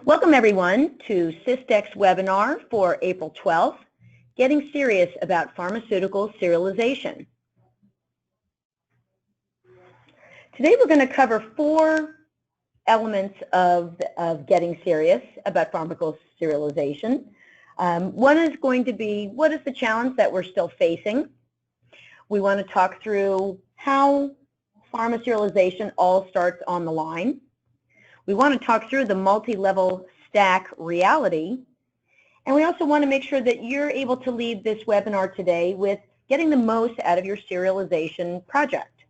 Welcome everyone to Systech's webinar for April 12th, Getting Serious About Pharmaceutical Serialization. Today we're going to cover 4 elements of getting serious about pharmaceutical serialization. One is going to be, what is the challenge that we're still facing? We want to talk through how pharma serialization all starts on the line. We want to talk through the multi-level stack reality. And we also want to make sure that you're able to leave this webinar today with getting the most out of your serialization project.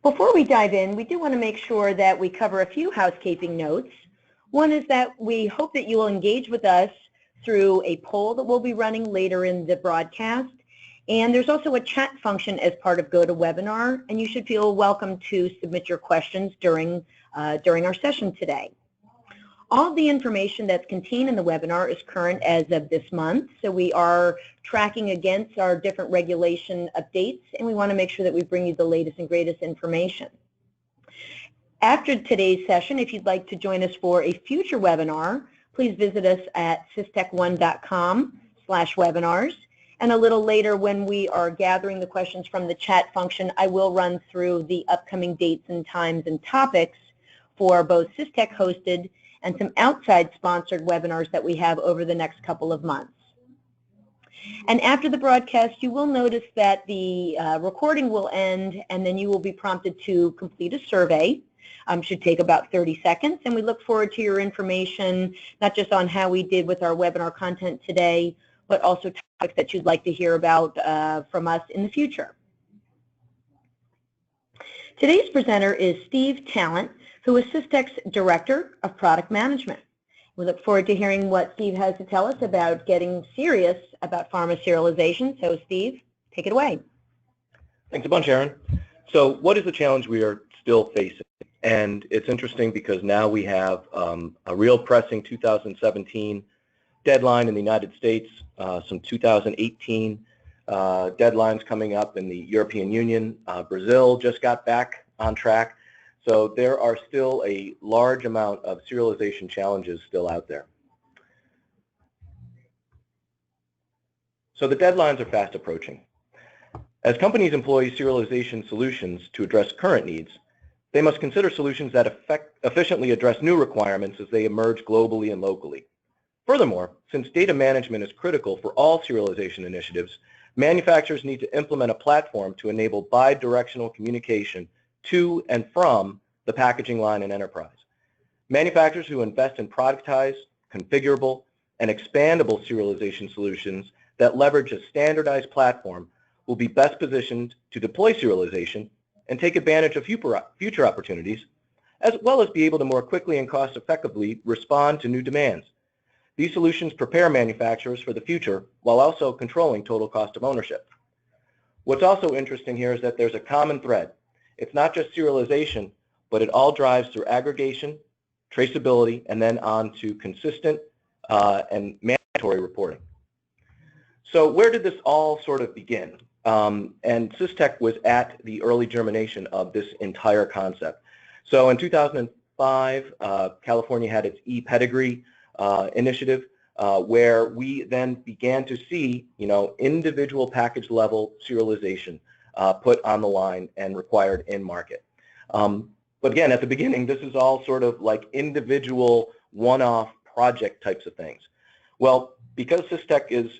Before we dive in, we do want to make sure that we cover a few housekeeping notes. One is that we hope that you will engage with us through a poll that we'll be running later in the broadcast. And there's also a chat function as part of GoToWebinar, and you should feel welcome to submit your questions during our session today. All of the information that's contained in the webinar is current as of this month, so we are tracking against our different regulation updates, and we want to make sure that we bring you the latest and greatest information. After today's session, if you'd like to join us for a future webinar, please visit us at systech1.com/webinars. And a little later, when we are gathering the questions from the chat function, I will run through the upcoming dates and times and topics for both Systech hosted and some outside sponsored webinars that we have over the next couple of months. And after the broadcast, you will notice that the recording will end, and then you will be prompted to complete a survey. Should take about 30 seconds, and we look forward to your information, not just on how we did with our webinar content today, but also topics that you'd like to hear about from us in the future. Today's presenter is Steve Talent, who is Systech's Director of Product Management. We look forward to hearing what Steve has to tell us about getting serious about pharma serialization. So Steve, take it away. Thanks a bunch, Erin. So what is the challenge we are still facing? And it's interesting because now we have a real pressing 2017 deadline in the United States, some 2018 deadlines coming up in the European Union. Brazil just got back on track. So there are still a large amount of serialization challenges still out there. So the deadlines are fast approaching. As companies employ serialization solutions to address current needs, they must consider solutions that efficiently address new requirements as they emerge globally and locally. Furthermore, since data management is critical for all serialization initiatives, manufacturers need to implement a platform to enable bi-directional communication to and from the packaging line and enterprise. Manufacturers who invest in productized, configurable, and expandable serialization solutions that leverage a standardized platform will be best positioned to deploy serialization and take advantage of future opportunities, as well as be able to more quickly and cost-effectively respond to new demands. These solutions prepare manufacturers for the future while also controlling total cost of ownership. What's also interesting here is that there's a common thread. It's not just serialization, but it all drives through aggregation, traceability, and then on to consistent and mandatory reporting. So where did this all sort of begin? And Systech was at the early germination of this entire concept. So in 2005, California had its e-pedigree initiative, where we then began to see, individual package level serialization put on the line and required in market. But again, at the beginning, this is all sort of like individual one-off project types of things. Well, because Systech is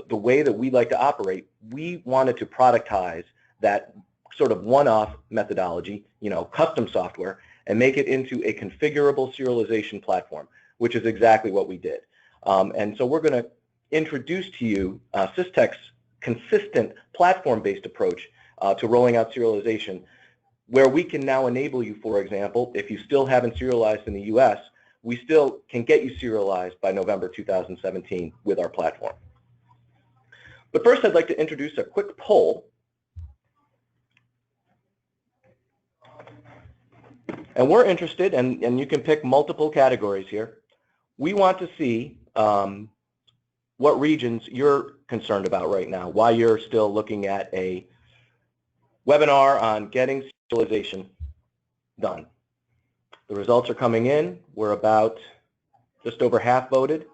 the way that we like to operate, we wanted to productize that sort of one-off methodology, custom software, and make it into a configurable serialization platform, which is exactly what we did. And so we're going to introduce to you Systech's consistent platform-based approach to rolling out serialization, where we can now enable you, for example, if you still haven't serialized in the US, we still can get you serialized by November 2017 with our platform. But first, I'd like to introduce a quick poll. And we're interested, and you can pick multiple categories here. We want to see what regions you're concerned about right now, why you're still looking at a webinar on getting serialization done. The results are coming in. We're about just over half voted.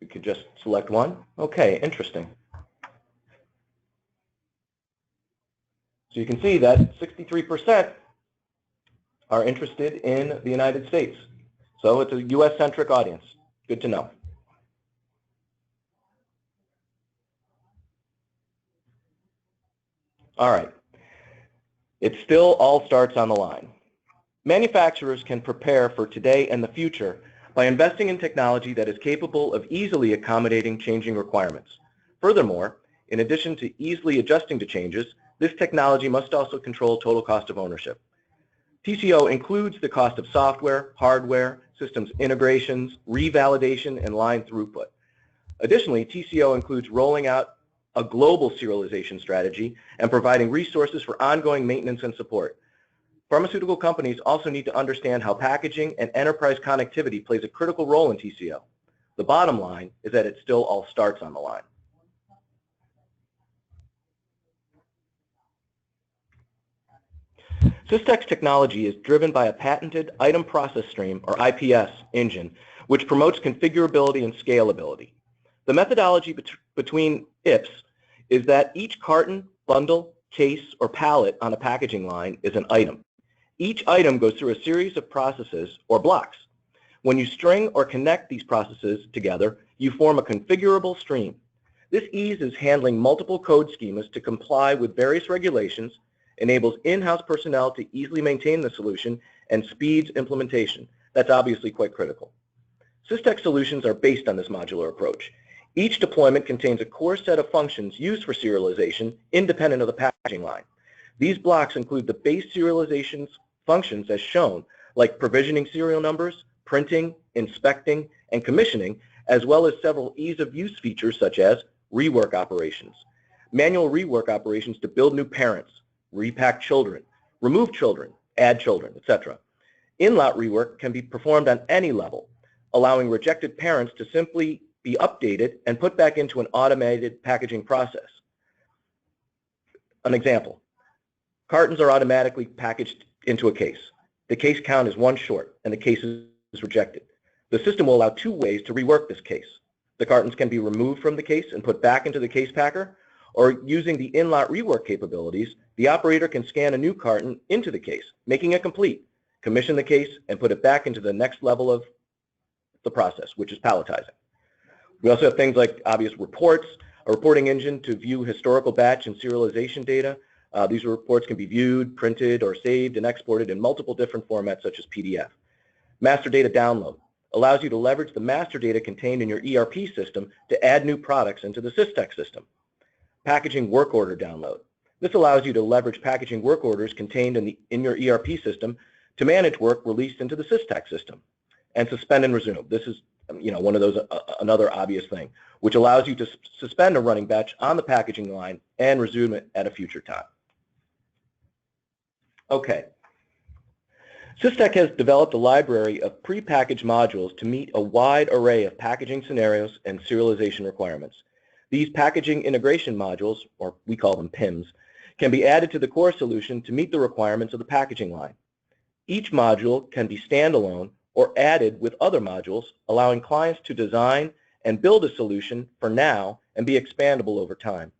We could just select one. Okay, interesting. So you can see that 63% are interested in the United States. So it's a US-centric audience. Good to know. All right. It still all starts on the line. Manufacturers can prepare for today and the future by investing in technology that is capable of easily accommodating changing requirements. Furthermore, in addition to easily adjusting to changes, this technology must also control total cost of ownership. TCO includes the cost of software, hardware, systems integrations, revalidation, and line throughput. Additionally, TCO includes rolling out a global serialization strategy and providing resources for ongoing maintenance and support. Pharmaceutical companies also need to understand how packaging and enterprise connectivity plays a critical role in TCO. The bottom line is that it still all starts on the line. Systech's technology is driven by a patented item process stream, or IPS, engine, which promotes configurability and scalability. The methodology between IPS is that each carton, bundle, case, or pallet on a packaging line is an item. Each item goes through a series of processes or blocks. When you string or connect these processes together, you form a configurable stream. This eases handling multiple code schemas to comply with various regulations, enables in-house personnel to easily maintain the solution, and speeds implementation. That's obviously quite critical. Systech solutions are based on this modular approach. Each deployment contains a core set of functions used for serialization independent of the packaging line. These blocks include the base serialization functions as shown, like provisioning serial numbers, printing, inspecting, and commissioning, as well as several ease-of-use features such as rework operations, manual rework operations to build new parents, repack children, remove children, add children, etc. In-lot rework can be performed on any level, allowing rejected parents to simply be updated and put back into an automated packaging process. An example, cartons are automatically packaged into a case. The case count is one short and the case is rejected. The system will allow two ways to rework this case. The cartons can be removed from the case and put back into the case packer, or using the in-lot rework capabilities, the operator can scan a new carton into the case, making it complete, commission the case, and put it back into the next level of the process, which is palletizing. We also have things like obvious reports, a reporting engine to view historical batch and serialization data. These reports can be viewed, printed, or saved and exported in multiple different formats such as PDF. Master data download allows you to leverage the master data contained in your ERP system to add new products into the Systech system. Packaging work order download. This allows you to leverage packaging work orders contained in your ERP system to manage work released into the Systech system. And suspend and resume. This is one of those, another obvious thing, which allows you to suspend a running batch on the packaging line and resume it at a future time. Okay. Systech has developed a library of pre-packaged modules to meet a wide array of packaging scenarios and serialization requirements. These packaging integration modules, or we call them PIMs, can be added to the core solution to meet the requirements of the packaging line. Each module can be standalone or added with other modules, allowing clients to design and build a solution for now and be expandable over time.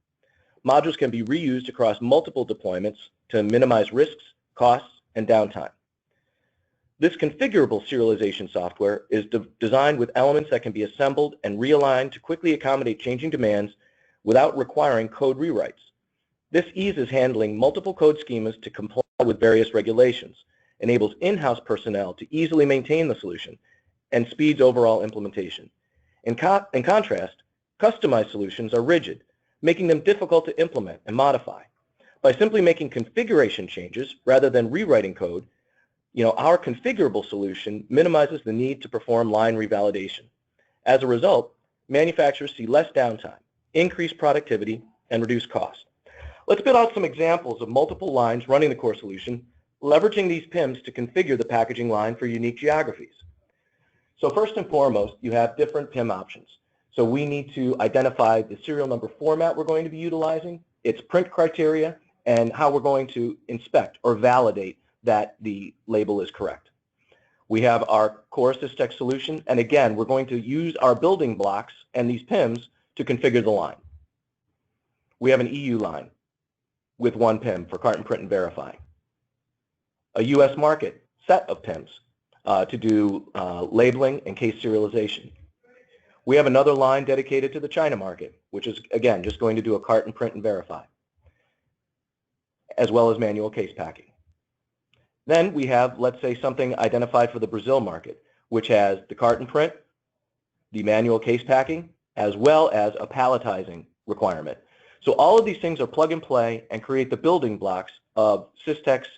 Modules can be reused across multiple deployments to minimize risks, costs, and downtime. This configurable serialization software is designed with elements that can be assembled and realigned to quickly accommodate changing demands without requiring code rewrites. This eases handling multiple code schemas to comply with various regulations, enables in-house personnel to easily maintain the solution, and speeds overall implementation. In contrast, customized solutions are rigid, making them difficult to implement and modify. By simply making configuration changes rather than rewriting code, our configurable solution minimizes the need to perform line revalidation. As a result, manufacturers see less downtime, increased productivity, and reduced costs. Let's build out some examples of multiple lines running the core solution, leveraging these PIMs to configure the packaging line for unique geographies. So first and foremost, you have different PIM options. So we need to identify the serial number format we're going to be utilizing, its print criteria, and how we're going to inspect or validate that the label is correct. We have our core Systech solution, and again, we're going to use our building blocks and these PIMs to configure the line. We have an EU line with one PIM for carton, print, and verify. A US market set of PIMs to do labeling and case serialization. We have another line dedicated to the China market, which is, again, just going to do a carton, print, and verify, as well as manual case packing. Then we have, let's say, something identified for the Brazil market, which has the carton print, the manual case packing, as well as a palletizing requirement. So all of these things are plug and play and create the building blocks of Systech's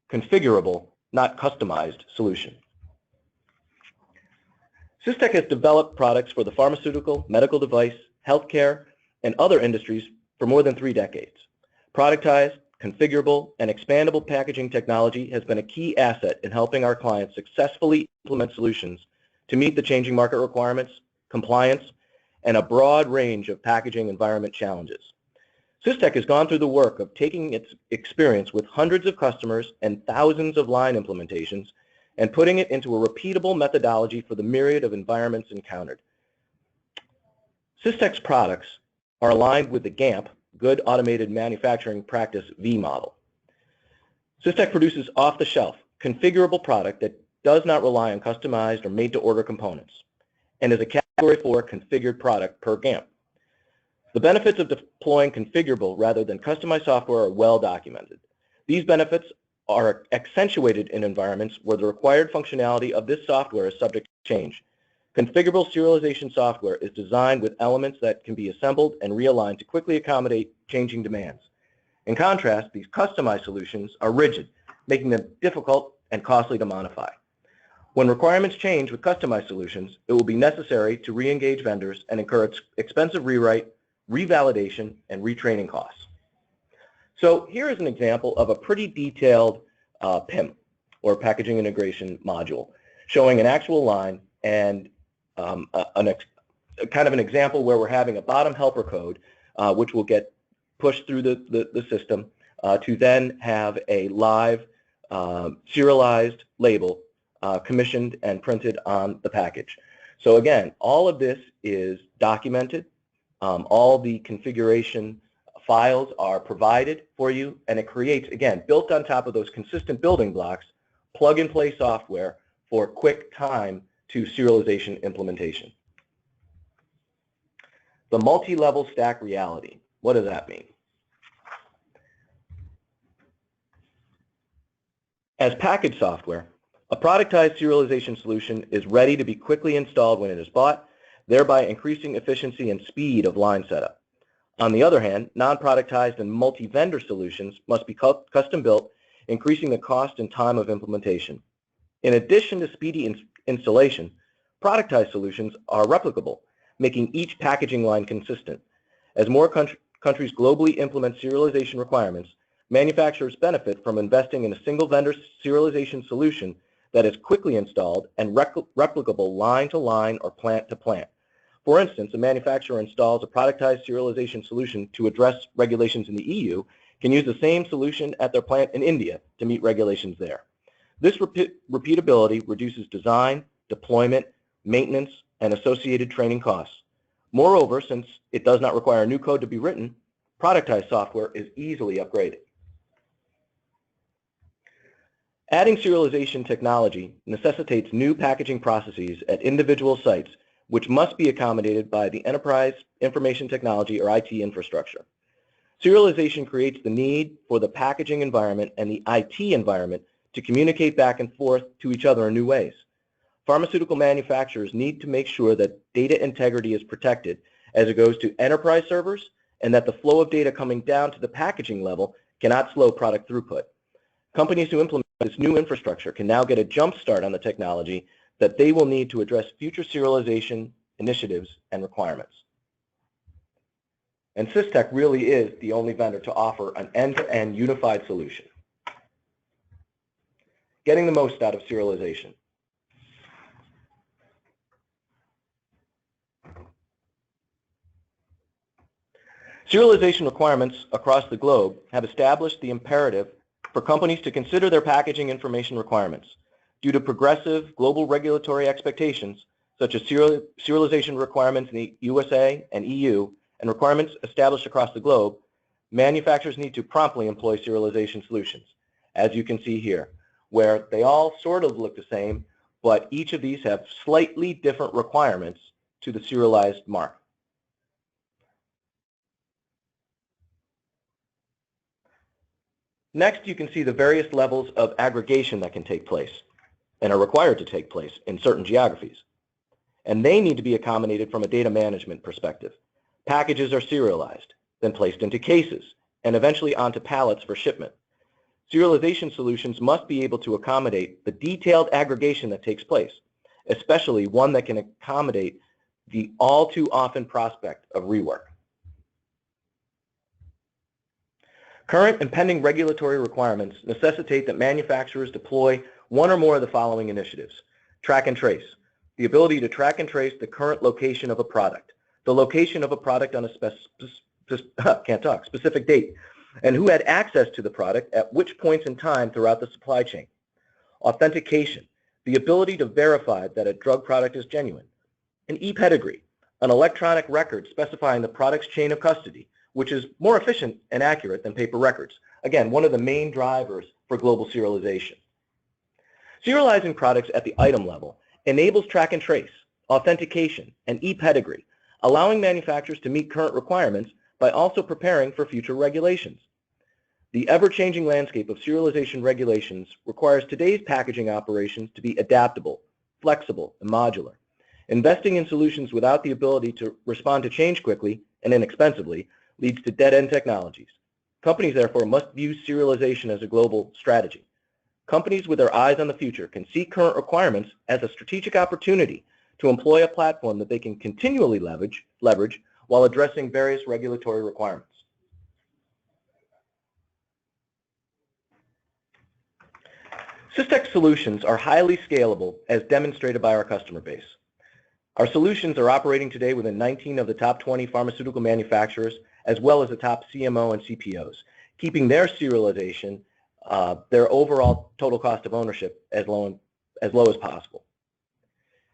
configurable, not customized solution. Systech has developed products for the pharmaceutical, medical device, healthcare, and other industries for more than 3 decades. Productized, configurable, and expandable packaging technology has been a key asset in helping our clients successfully implement solutions to meet the changing market requirements, compliance, and a broad range of packaging environment challenges. Systech has gone through the work of taking its experience with hundreds of customers and thousands of line implementations and putting it into a repeatable methodology for the myriad of environments encountered. Systech's products are aligned with the GAMP, Good Automated Manufacturing Practice V model. Systech produces off-the-shelf, configurable product that does not rely on customized or made-to-order components and is a Category 4 configured product per GAMP. The benefits of deploying configurable rather than customized software are well documented. These benefits are accentuated in environments where the required functionality of this software is subject to change. Configurable serialization software is designed with elements that can be assembled and realigned to quickly accommodate changing demands. In contrast, these customized solutions are rigid, making them difficult and costly to modify. When requirements change with customized solutions, it will be necessary to re-engage vendors and incur expensive rewrite, revalidation, and retraining costs. So here is an example of a pretty detailed PIM, or packaging integration module, showing an actual line and kind of an example where we're having a bottom helper code, which will get pushed through the system to then have a live serialized label commissioned and printed on the package. So again, all of this is documented. All the configuration files are provided for you, and it creates, again, built on top of those consistent building blocks, plug-and-play software for quick time to serialization implementation. The multi-level stack reality. What does that mean? As packaged software, a productized serialization solution is ready to be quickly installed when it is bought, thereby increasing efficiency and speed of line setup. On the other hand, non-productized and multi-vendor solutions must be custom built, increasing the cost and time of implementation. In addition to speedy installation, productized solutions are replicable, making each packaging line consistent. As more countries globally implement serialization requirements, manufacturers benefit from investing in a single vendor serialization solution that is quickly installed and replicable line to line or plant to plant. For instance, a manufacturer installs a productized serialization solution to address regulations in the EU, can use the same solution at their plant in India to meet regulations there. This repeatability reduces design, deployment, maintenance, and associated training costs. Moreover, since it does not require new code to be written, productized software is easily upgraded. Adding serialization technology necessitates new packaging processes at individual sites, which must be accommodated by the enterprise information technology or IT infrastructure. Serialization creates the need for the packaging environment and the IT environment to communicate back and forth to each other in new ways. Pharmaceutical manufacturers need to make sure that data integrity is protected as it goes to enterprise servers, and that the flow of data coming down to the packaging level cannot slow product throughput. Companies who implement this new infrastructure can now get a jump start on the technology that they will need to address future serialization initiatives and requirements. And Systech really is the only vendor to offer an end-to-end unified solution. Getting the most out of serialization. Serialization requirements across the globe have established the imperative for companies to consider their packaging information requirements. Due to progressive global regulatory expectations, such as serialization requirements in the USA and EU, and requirements established across the globe, manufacturers need to promptly employ serialization solutions, as you can see here, where they all sort of look the same, but each of these have slightly different requirements to the serialized mark. Next, you can see the various levels of aggregation that can take place and are required to take place in certain geographies. And they need to be accommodated from a data management perspective. Packages are serialized, then placed into cases, and eventually onto pallets for shipment. Serialization solutions must be able to accommodate the detailed aggregation that takes place, especially one that can accommodate the all too often prospect of rework. Current and pending regulatory requirements necessitate that manufacturers deploy one or more of the following initiatives. Track and trace, the ability to track and trace the current location of a product, the location of a product on a specific date, and who had access to the product at which points in time throughout the supply chain. Authentication, the ability to verify that a drug product is genuine. An e-pedigree, an electronic record specifying the product's chain of custody, which is more efficient and accurate than paper records. Again, one of the main drivers for global serialization. Serializing products at the item level enables track and trace, authentication, and e-pedigree, allowing manufacturers to meet current requirements by also preparing for future regulations. The ever-changing landscape of serialization regulations requires today's packaging operations to be adaptable, flexible, and modular. Investing in solutions without the ability to respond to change quickly and inexpensively leads to dead-end technologies. Companies, therefore, must view serialization as a global strategy. Companies with their eyes on the future can see current requirements as a strategic opportunity to employ a platform that they can continually leverage while addressing various regulatory requirements. Systech solutions are highly scalable as demonstrated by our customer base. Our solutions are operating today within 19 of the top 20 pharmaceutical manufacturers, as well as the top CMO and CPOs, keeping their serialization, their overall total cost of ownership as low as possible.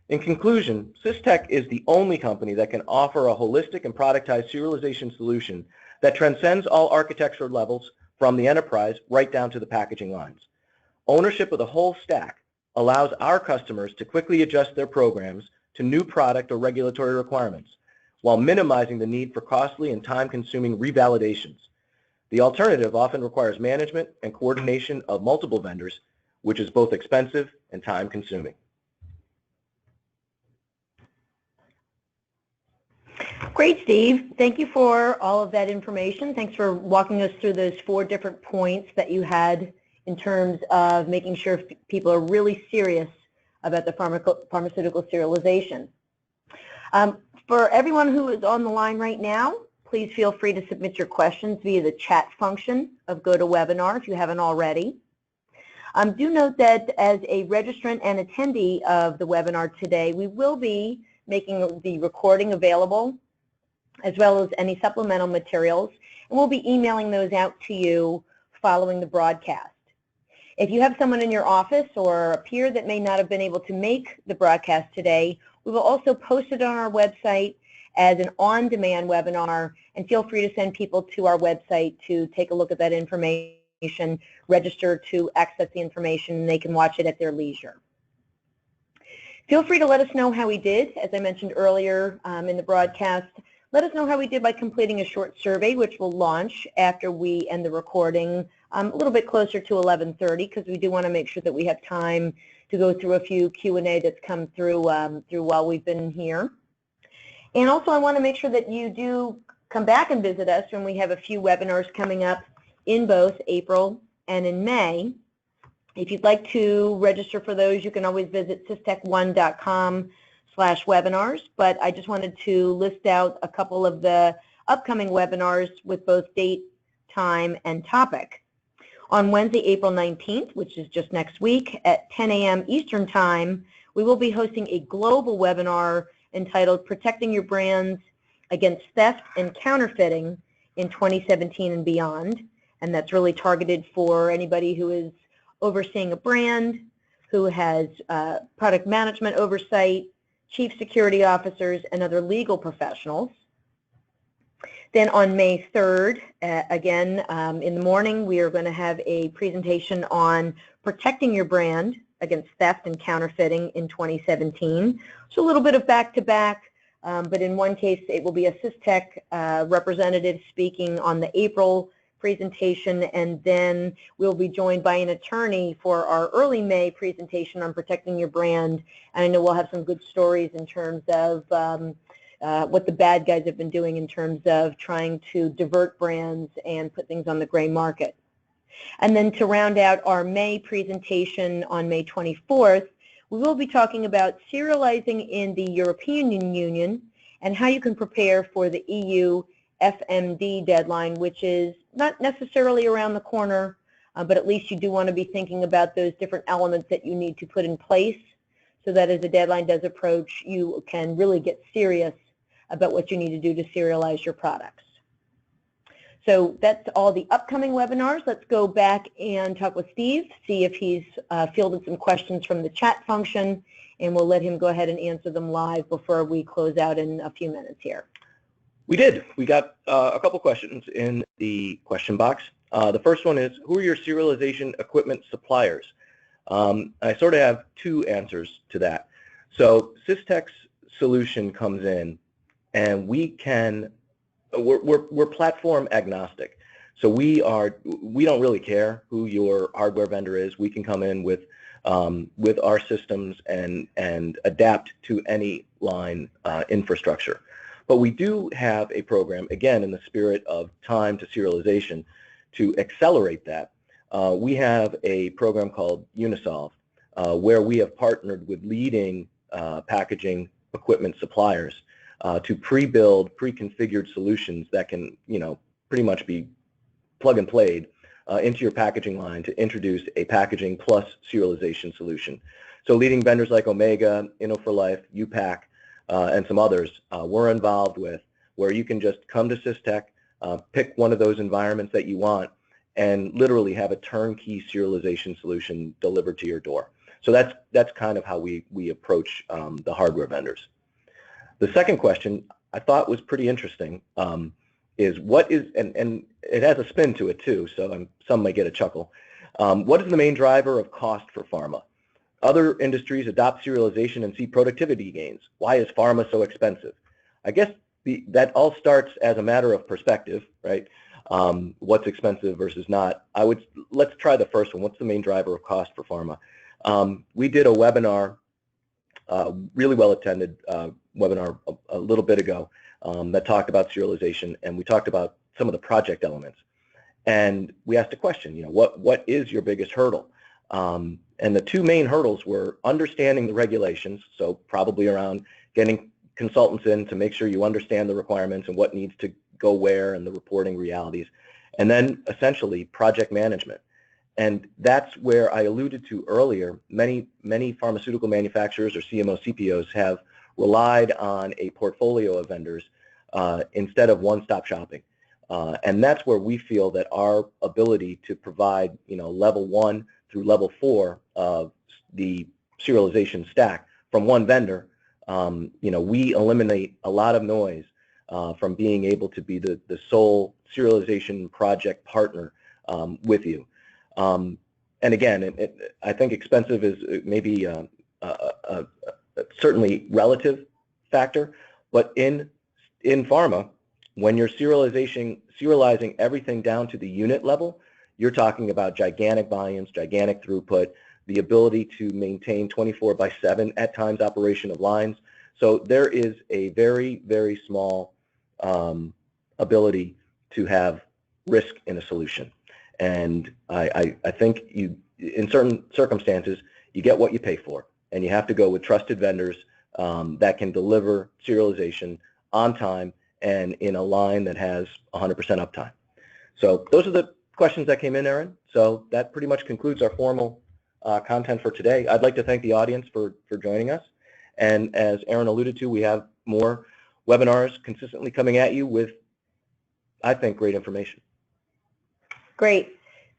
In conclusion, Systech is the only company that can offer a holistic and productized serialization solution that transcends all architecture levels from the enterprise right down to the packaging lines. Ownership of the whole stack allows our customers to quickly adjust their programs to new product or regulatory requirements, while minimizing the need for costly and time-consuming revalidations. The alternative often requires management and coordination of multiple vendors, which is both expensive and time-consuming. Great, Steve. Thank you for all of that information. Thanks for walking us through those 4 different points that you had in terms of making sure people are really serious about the pharmaceutical serialization. For everyone who is on the line right now, please feel free to submit your questions via the chat function of GoToWebinar if you haven't already. Do note that as a registrant and attendee of the webinar today, we will be making the recording available as well as any supplemental materials, and we'll be emailing those out to you following the broadcast. If you have someone in your office or a peer that may not have been able to make the broadcast today, we will also post it on our website as an on-demand webinar, and feel free to send people to our website to take a look at that information, register to access the information, and they can watch it at their leisure. Feel free to let us know how we did. As I mentioned earlier in the broadcast, let us know how we did by completing a short survey, which will launch after we end the recording a little bit closer to 11:30, because we do want to make sure that we have time to go through a few Q&A that's come through while we've been here. And also I want to make sure that you do come back and visit us when we have a few webinars coming up in both April and in May. If you'd like to register for those, you can always visit systech1.com/webinars, but I just wanted to list out a couple of the upcoming webinars with both date, time, and topic. On Wednesday, April 19th, which is just next week, at 10 a.m. Eastern Time, we will be hosting a global webinar entitled Protecting Your Brands Against Theft and Counterfeiting in 2017 and beyond. And that's really targeted for anybody who is overseeing a brand, who has product management oversight, chief security officers, and other legal professionals. Then on May 3rd, again, in the morning, we are going to have a presentation on protecting your brand against theft and counterfeiting in 2017. So a little bit of back-to-back, but in one case, it will be a Systech representative speaking on the April presentation, and then we'll be joined by an attorney for our early May presentation on protecting your brand. And I know we'll have some good stories in terms of what the bad guys have been doing in terms of trying to divert brands and put things on the gray market. And then to round out our May presentation on May 24th, we will be talking about serializing in the European Union and how you can prepare for the EU FMD deadline, which is not necessarily around the corner, but at least you do want to be thinking about those different elements that you need to put in place so that as the deadline does approach, you can really get serious about what you need to do to serialize your products. So that's all the upcoming webinars. Let's go back and talk with Steve, see if he's fielded some questions from the chat function, and we'll let him go ahead and answer them live before we close out in a few minutes here. We did. We got a couple questions in the question box. The first one is, who are your serialization equipment suppliers? I sort of have two answers to that. So Systech's solution comes in, and we're platform agnostic. So we don't really care who your hardware vendor is. We can come in with our systems and adapt to any line infrastructure. But we do have a program, again, in the spirit of time to serialization, to accelerate that. We have a program called Unisolve, where we have partnered with leading packaging equipment suppliers to pre-build, pre-configured solutions that can, pretty much be plug and played into your packaging line to introduce a packaging plus serialization solution. So leading vendors like Omega, Inno4Life, UPack, and some others we're involved with, where you can just come to Systech, pick one of those environments that you want, and literally have a turnkey serialization solution delivered to your door. So that's kind of how we approach the hardware vendors. The second question I thought was pretty interesting, is what is, and it has a spin to it too, so some might get a chuckle. What is the main driver of cost for pharma? Other industries adopt serialization and see productivity gains. Why is pharma so expensive? I guess that all starts as a matter of perspective, right? What's expensive versus not. Let's try the first one. What's the main driver of cost for pharma? We did a webinar, really well attended webinar a little bit ago that talked about serialization, and we talked about some of the project elements. And we asked a question, what is your biggest hurdle? And the two main hurdles were understanding the regulations, so probably around getting consultants in to make sure you understand the requirements and what needs to go where and the reporting realities, and then essentially project management. And that's where I alluded to earlier, many pharmaceutical manufacturers or CMO CPOs have relied on a portfolio of vendors instead of one-stop shopping. And that's where we feel that our ability to provide, level 1 through level 4 of the serialization stack from one vendor, we eliminate a lot of noise from being able to be the sole serialization project partner with you. And again, I think expensive is maybe a certainly relative factor, but in pharma, when you're serializing everything down to the unit level, you're talking about gigantic volumes, gigantic throughput, the ability to maintain 24/7 at times operation of lines. So there is a very, very small ability to have risk in a solution. And I think in certain circumstances, you get what you pay for, and you have to go with trusted vendors that can deliver serialization on time and in a line that has 100% uptime. So those are the questions that came in, Aaron. So that pretty much concludes our formal content for today. I'd like to thank the audience for joining us. And as Aaron alluded to, we have more webinars consistently coming at you with I think, great information. Great.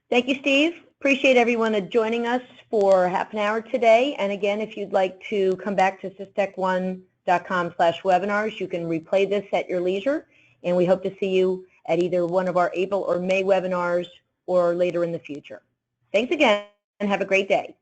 Thank you, Steve. Appreciate everyone joining us for half an hour today. And again, if you'd like to come back to systech1.com/webinars, you can replay this at your leisure. And we hope to see you at either one of our April or May webinars or later in the future. Thanks again and have a great day.